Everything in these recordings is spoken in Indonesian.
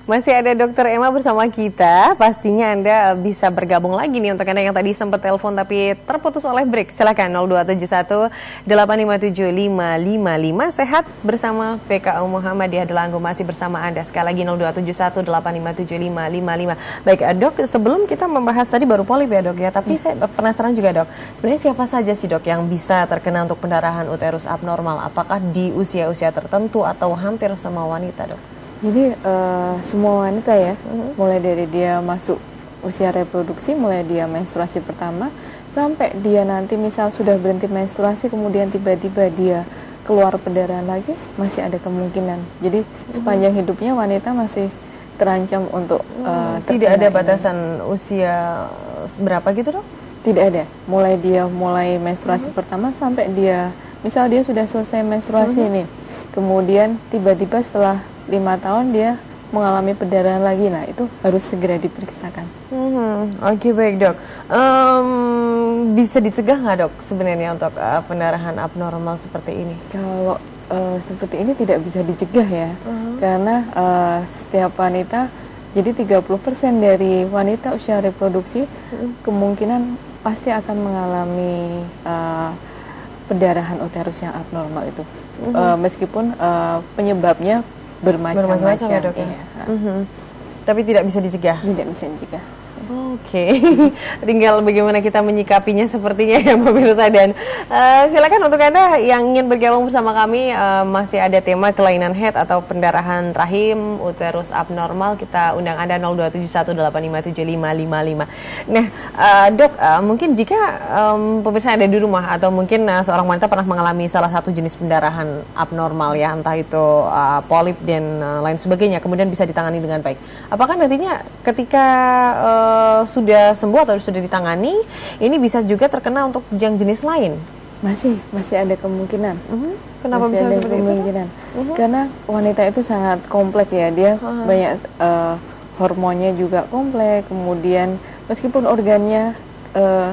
Masih ada Dokter Emma bersama kita. Pastinya Anda bisa bergabung lagi nih untuk Anda yang tadi sempat telepon tapi terputus oleh break. Silakan 0271 857 555. Sehat bersama PKU Muhammadiyah Delanggu masih bersama Anda. Sekali lagi 0271 857 555. Baik, Dok, sebelum kita membahas tadi baru polip ya, Dok ya. Tapi saya penasaran juga, Dok. Sebenarnya siapa saja sih, Dok, yang bisa terkena untuk pendarahan uterus abnormal? Apakah di usia-usia tertentu atau hampir semua wanita, Dok? Jadi semua wanita ya, mulai dari dia masuk usia reproduksi, mulai dia menstruasi pertama, sampai dia nanti misal sudah berhenti menstruasi, kemudian tiba-tiba dia keluar perdarahan lagi, masih ada kemungkinan. Jadi sepanjang hidupnya wanita masih terancam untuk tidak ada batasan usia berapa gitu, Dok? Tidak ada. Mulai menstruasi pertama sampai dia, misal dia sudah selesai menstruasi nih, kemudian tiba-tiba setelah 5 tahun dia mengalami perdarahan lagi, nah itu harus segera diperiksakan. Oke, baik, Dok. Bisa dicegah nggak, Dok, sebenarnya untuk pendarahan abnormal seperti ini? Kalau seperti ini tidak bisa dicegah ya, karena setiap wanita, jadi 30% dari wanita usia reproduksi kemungkinan pasti akan mengalami perdarahan uterus yang abnormal itu. Meskipun penyebabnya bermacam-macam ya, Dok. Iya. Tapi tidak bisa dicegah? Tidak bisa dicegah. Oke, tinggal bagaimana kita menyikapinya sepertinya ya, pemirsa. Dan silakan untuk Anda yang ingin bergabung bersama kami, masih ada tema kelainan head atau pendarahan rahim, uterus abnormal. Kita undang Anda 0271 857 555. Nah, Dok, mungkin jika pemirsa ada di rumah atau mungkin seorang wanita pernah mengalami salah satu jenis pendarahan abnormal ya, entah itu polip dan lain sebagainya, kemudian bisa ditangani dengan baik. Apakah nantinya ketika sudah sembuh atau sudah ditangani, ini bisa juga terkena untuk yang jenis lain? Masih ada kemungkinan. Kenapa masih bisa ada seperti kemungkinan? itu? Karena wanita itu sangat kompleks ya, dia banyak hormonnya juga kompleks, kemudian meskipun organnya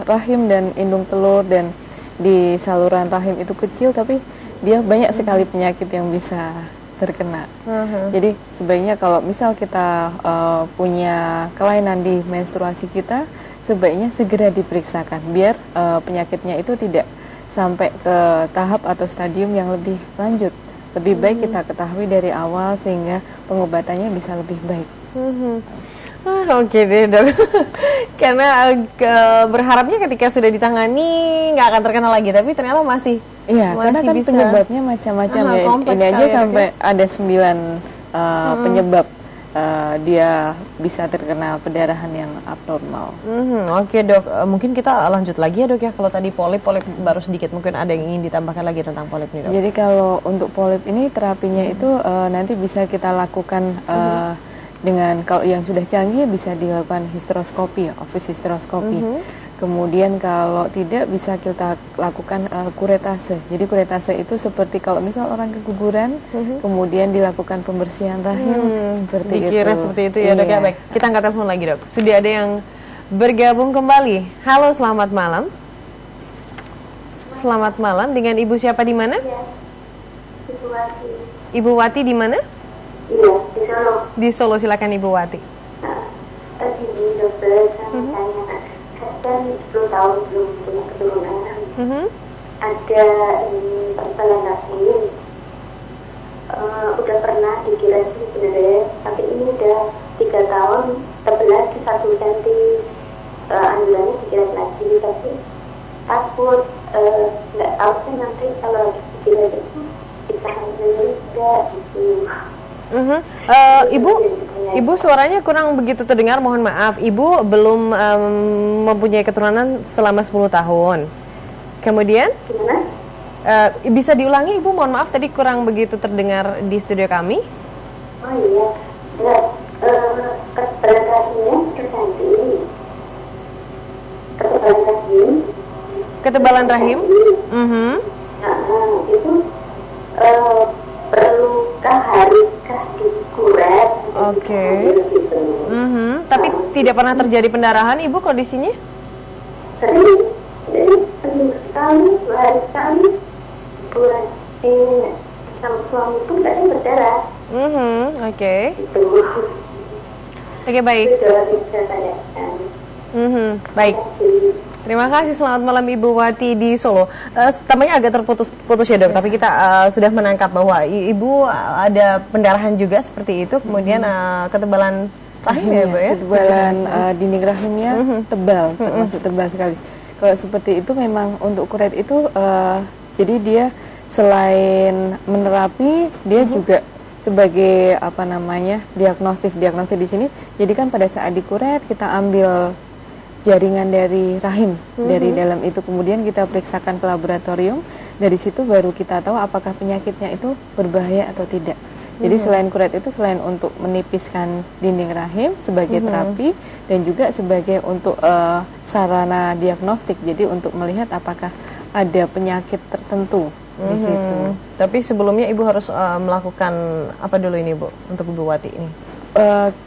rahim dan indung telur dan di saluran rahim itu kecil, tapi dia banyak sekali penyakit yang bisa terkena. Jadi sebaiknya kalau misal kita punya kelainan di menstruasi kita, sebaiknya segera diperiksakan biar penyakitnya itu tidak sampai ke tahap atau stadium yang lebih lanjut. Lebih baik kita ketahui dari awal sehingga pengobatannya bisa lebih baik. Oke deh, Dok. Karena berharapnya ketika sudah ditangani nggak akan terkena lagi, tapi ternyata masih. Iya, karena kan bisa, penyebabnya macam-macam ya. Ini aja sampai ada 9 penyebab dia bisa terkena perdarahan yang abnormal. Oke, Dok, mungkin kita lanjut lagi ya, Dok ya. Kalau tadi polip baru sedikit, mungkin ada yang ingin ditambahkan lagi tentang polip nih, Dok. Jadi kalau untuk polip ini terapinya itu nanti bisa kita lakukan dengan, kalau yang sudah canggih bisa dilakukan histeroskopi, office histeroskopi. Kemudian kalau tidak bisa kita lakukan kuretase. Jadi kuretase itu seperti kalau misal orang keguguran, kemudian dilakukan pembersihan rahim, seperti Dikira itu. Seperti itu ya, Dok ya. Baik, kita angkat telepon lagi, Dok. Sudah ada yang bergabung kembali. Halo, selamat malam. Selamat malam, dengan Ibu siapa di mana? Ya, Ibu Wati. Ibu Wati di mana? Iya, di Solo. Di Solo, silakan Ibu Wati. Tadi dokter, saya tanya, kan 10 tahun belum punya keturunan. Ada perkenalan rahim. Udah pernah dikira sih sebenarnya, tapi ini udah 3 tahun, terbelah di 1 cm. Anjurannya dikira lagi, tapi takut, nggak tahu sih nanti kalau lagi dikira itu bisa hamil enggak gitu. Ibu suaranya kurang begitu terdengar, mohon maaf. Ibu belum mempunyai keturunan selama 10 tahun. Kemudian? Gimana? Bisa diulangi, Ibu, mohon maaf, tadi kurang begitu terdengar di studio kami. Oh iya, ketebalan rahimnya terganti. Ketebalan rahim. Ketebalan rahim? Itu perlukah, haruskah dikuret? Oke. Tapi tidak pernah terjadi pendarahan, Ibu, kondisinya? Sering, jadi seminggu sekali, 2 hari sekali, bulan sama suami pun kadang berdarah. Oke. Gitu. Oke, baik. Itu yang bisa saya tanyakan. Baik. Terima kasih, selamat malam Ibu Wati di Solo. Tampaknya agak terputus ya dok, tapi kita sudah menangkap bahwa Ibu ada pendarahan juga seperti itu, kemudian ketebalan rahim ya Bu ya? Ketebalan dinding rahimnya tebal, termasuk tebal sekali. Kalau seperti itu memang untuk kuret itu, jadi dia selain menerapi, dia juga sebagai apa namanya diagnostik di sini. Jadi kan pada saat dikuret kita ambil jaringan dari rahim dari dalam itu, kemudian kita periksakan ke laboratorium. Dari situ baru kita tahu apakah penyakitnya itu berbahaya atau tidak. Jadi selain kuret itu selain untuk menipiskan dinding rahim sebagai terapi dan juga sebagai untuk sarana diagnostik. Jadi untuk melihat apakah ada penyakit tertentu di situ. Tapi sebelumnya Ibu harus melakukan apa dulu ini Bu untuk Ibu Wati ini?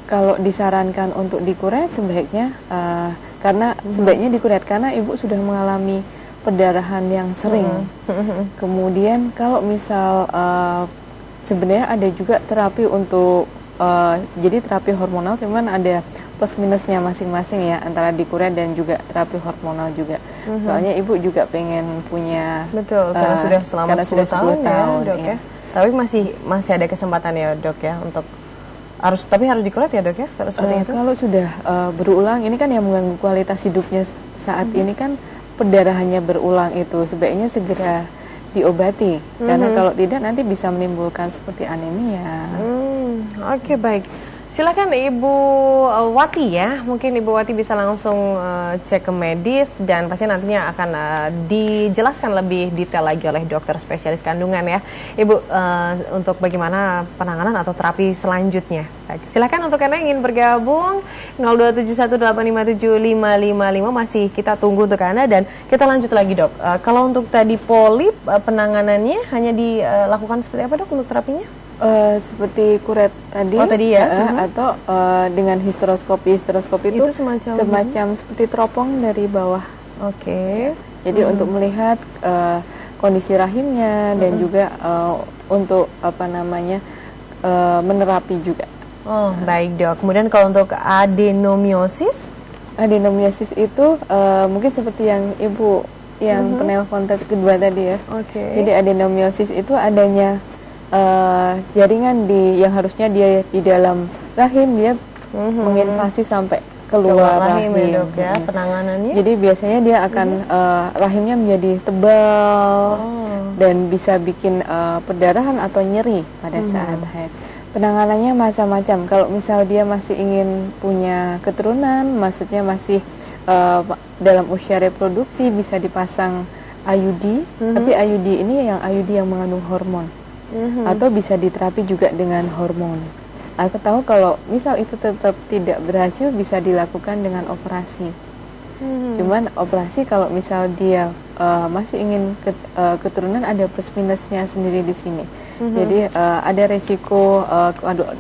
Kalau disarankan untuk dikuret sebaiknya karena sebaiknya dikuret karena Ibu sudah mengalami perdarahan yang sering. Kemudian kalau misal sebenarnya ada juga terapi untuk jadi terapi hormonal, cuman ada plus minusnya masing-masing ya antara dikuret dan juga terapi hormonal juga. Soalnya Ibu juga pengen punya karena sudah selama 10 tahun ya dok ya. Tapi masih ada kesempatan ya dok ya untuk harus dikuret ya dok ya kalau seperti itu. Kalau sudah berulang, ini kan yang mengganggu kualitas hidupnya saat ini kan perdarahannya berulang itu sebaiknya segera diobati karena kalau tidak nanti bisa menimbulkan seperti anemia. Oke, baik. Silakan Ibu Wati ya, mungkin Ibu Wati bisa langsung cek ke medis dan pasti nantinya akan dijelaskan lebih detail lagi oleh dokter spesialis kandungan ya, Ibu, untuk bagaimana penanganan atau terapi selanjutnya. Baik, silakan untuk Anda yang ingin bergabung 02718575555 masih kita tunggu untuk Anda dan kita lanjut lagi dok. Kalau untuk tadi polip penanganannya hanya dilakukan seperti apa dok untuk terapinya? Seperti kuret tadi, ya, atau dengan histeroskopi itu semacam seperti teropong dari bawah. Oke. Jadi untuk melihat kondisi rahimnya dan juga untuk apa namanya menerapi juga. Oh baik dok. Kemudian kalau untuk adenomiosis itu mungkin seperti yang ibu yang penelpon kedua tadi ya. Jadi adenomiosis itu adanya jaringan yang harusnya dia di dalam rahim dia menginvasi sampai keluar rahim ya, dok, ya, penanganannya. Jadi biasanya dia akan rahimnya menjadi tebal dan bisa bikin perdarahan atau nyeri pada saat haid. Penanganannya macam-macam. Kalau misal dia masih ingin punya keturunan, maksudnya masih dalam usia reproduksi, bisa dipasang IUD. Tapi IUD ini IUD yang mengandung hormon. Atau bisa diterapi juga dengan hormon. Aku tahu kalau misal itu tetap tidak berhasil bisa dilakukan dengan operasi. Cuman operasi kalau misal dia masih ingin keturunan ada plus minusnya sendiri di sini. Jadi ada resiko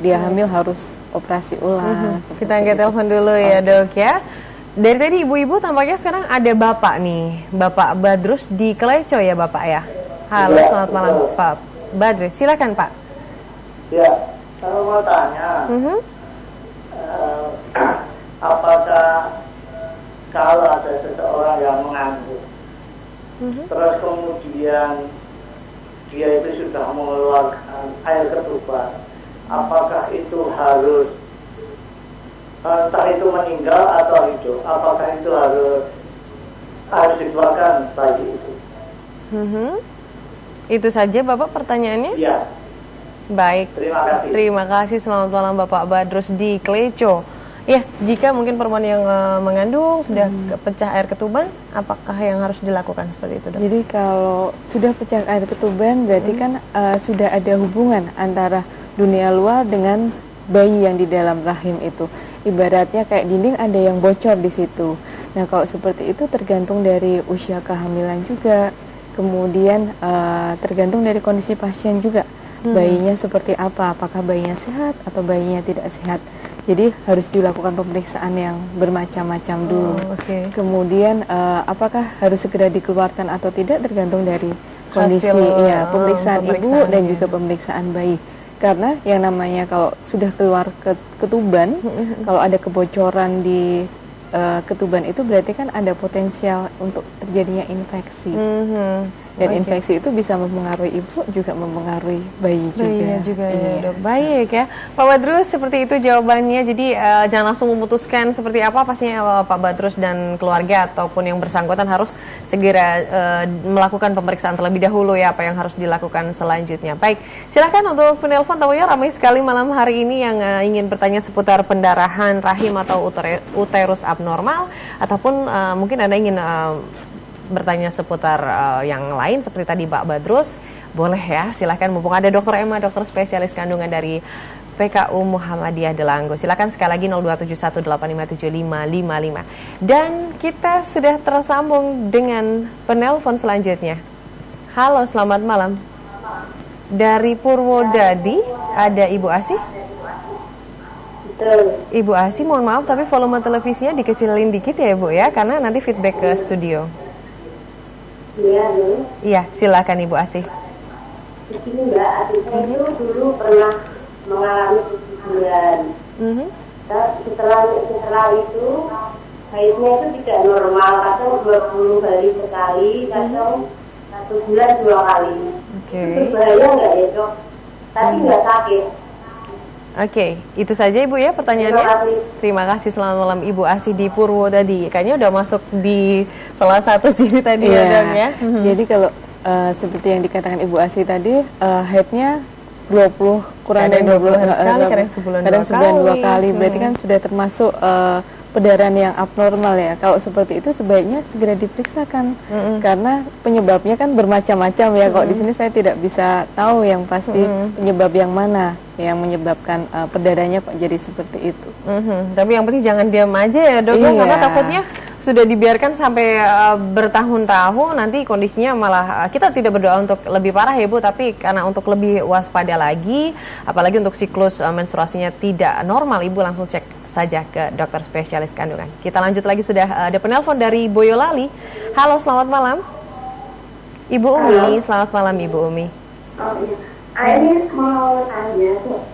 dia hamil harus operasi ulang. Kita angkat telepon dulu ya dok ya. Dari tadi ibu-ibu tampaknya sekarang ada bapak nih, Bapak Badrus di Keleco ya bapak ya. Halo, selamat malam Pak Badrus, silakan Pak. Ya, saya mau tanya, apakah kalau ada seseorang yang mengandung, terus kemudian dia itu sudah mengeluarkan air ketuban, apakah itu harus entah itu meninggal atau hidup, apakah itu harus dikeluarkan bayi itu? Itu saja Bapak pertanyaannya? Iya. Baik, terima kasih. Selamat malam Bapak Badrus di Keleco. Ya, jika mungkin perempuan yang mengandung sudah pecah air ketuban, apakah yang harus dilakukan seperti itu dok? Jadi kalau sudah pecah air ketuban berarti kan sudah ada hubungan antara dunia luar dengan bayi yang di dalam rahim itu. Ibaratnya kayak dinding ada yang bocor di situ. Nah kalau seperti itu tergantung dari usia kehamilan juga. Kemudian tergantung dari kondisi pasien juga, bayinya seperti apa, apakah bayinya sehat atau bayinya tidak sehat. Jadi harus dilakukan pemeriksaan yang bermacam-macam dulu. Kemudian apakah harus segera dikeluarkan atau tidak tergantung dari kondisi pemeriksaan ibu dan juga pemeriksaan bayi. Karena yang namanya kalau sudah keluar ketuban, kalau ada kebocoran di ketuban itu berarti kan ada potensial untuk terjadinya infeksi. Dan infeksi itu bisa mempengaruhi ibu, juga mempengaruhi bayinya juga ya, Dok. Baik ya, Pak Badrus, seperti itu jawabannya. Jadi jangan langsung memutuskan seperti apa, pastinya Pak Badrus dan keluarga ataupun yang bersangkutan harus segera melakukan pemeriksaan terlebih dahulu ya, apa yang harus dilakukan selanjutnya. Baik, silakan untuk penelpon, tamunya ramai sekali malam hari ini yang ingin bertanya seputar pendarahan rahim atau uterus abnormal, ataupun mungkin Anda ingin bertanya seputar yang lain seperti tadi Pak Badrus, boleh ya, silahkan, mumpung ada Dr. Emma, dokter spesialis kandungan dari PKU Muhammadiyah Delanggo. Silahkan sekali lagi 0271857555. Dan kita sudah tersambung dengan penelpon selanjutnya. Halo, selamat malam. Dari Purwodadi ada Ibu Asih. Ibu Asih, mohon maaf tapi volume televisinya dikecilin dikit ya Ibu ya, karena nanti feedback ke studio. Iya, Bu. Iya, silakan Ibu Asih. Di sini Mbak, adik saya itu dulu pernah mengalami keguguran. Setelah itu haidnya itu tidak normal, kadang 20 hari sekali, kadang 1 bulan 2 kali. Itu berbahaya nggak ya Dok? Tapi nggak sakit. Oke, itu saja Ibu ya pertanyaannya. Terima kasih, selamat malam Ibu Asih di Purwodadi. Kayaknya udah masuk di salah satu ciri tadi ya Dok ya. Jadi kalau seperti yang dikatakan Ibu Asih tadi, haidnya 20 kurang dari 20 hari sekali, kadang sebulan 2 kali. Berarti kan sudah termasuk perdarahan yang abnormal ya. Kalau seperti itu sebaiknya segera diperiksakan, karena penyebabnya kan bermacam-macam ya. Kalau di sini saya tidak bisa tahu yang pasti penyebab yang mana yang menyebabkan perdarahannya jadi seperti itu. Tapi yang penting jangan diam aja ya Dok, karena takutnya sudah dibiarkan sampai bertahun-tahun, nanti kondisinya malah kita tidak berdoa untuk lebih parah ya Bu, tapi karena untuk lebih waspada lagi, apalagi untuk siklus menstruasinya tidak normal, Ibu langsung cek saja ke dokter spesialis kandungan. Kita lanjut lagi, sudah ada penelpon dari Boyolali. Halo, selamat malam Ibu Umi. Selamat malam Ibu Umi. Oh iya, ini mau tanya tuh.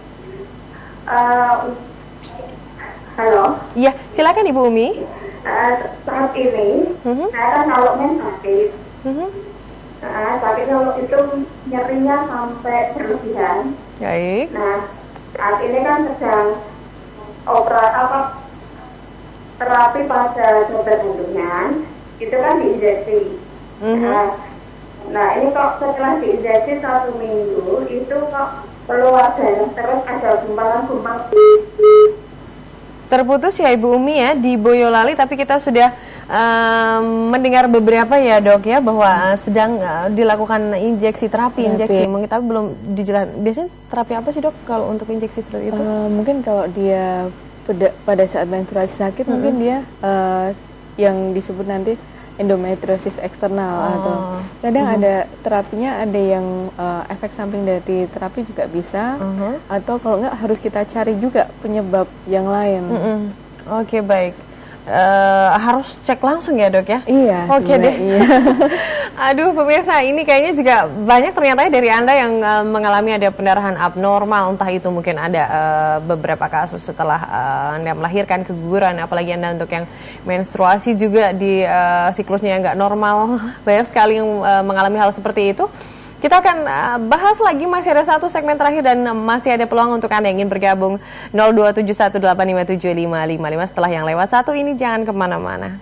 Halo. Iya, silakan Ibu Umi. Saat ini saya kan kalau sakit, sakit kalau itu nyerinya sampai berlebihan. Baik. Nah, saat ini kan sedang terapi pada saudara kandungan, itu kan diinjeksi. Nah, ini kok setelah diinjeksi 1 minggu itu kok keluar darah terus, ada gumpalan-gumpalan. Terputus ya Ibu Umi ya di Boyolali, tapi kita sudah mendengar beberapa ya Dok ya bahwa sedang dilakukan injeksi mungkin, tapi belum dijelaskan. Biasanya terapi apa sih Dok kalau untuk injeksi seperti itu? Mungkin kalau dia pada saat menstruasi sakit, mungkin dia yang disebut nanti endometriosis eksternal, atau kadang ada terapinya, ada yang efek samping dari terapi juga bisa, atau kalau enggak harus kita cari juga penyebab yang lain. Oke, baik. Harus cek langsung ya Dok ya? Iya. Oke deh. Iya. Aduh pemirsa, ini kayaknya juga banyak ternyata dari Anda yang mengalami ada pendarahan abnormal, entah itu mungkin ada beberapa kasus setelah Anda melahirkan, keguguran, apalagi Anda untuk yang menstruasi juga di siklusnya yang nggak normal. Banyak sekali yang mengalami hal seperti itu. Kita akan bahas lagi, masih ada satu segmen terakhir dan masih ada peluang untuk Anda yang ingin bergabung. 02718575555. Setelah yang lewat satu ini, jangan kemana-mana.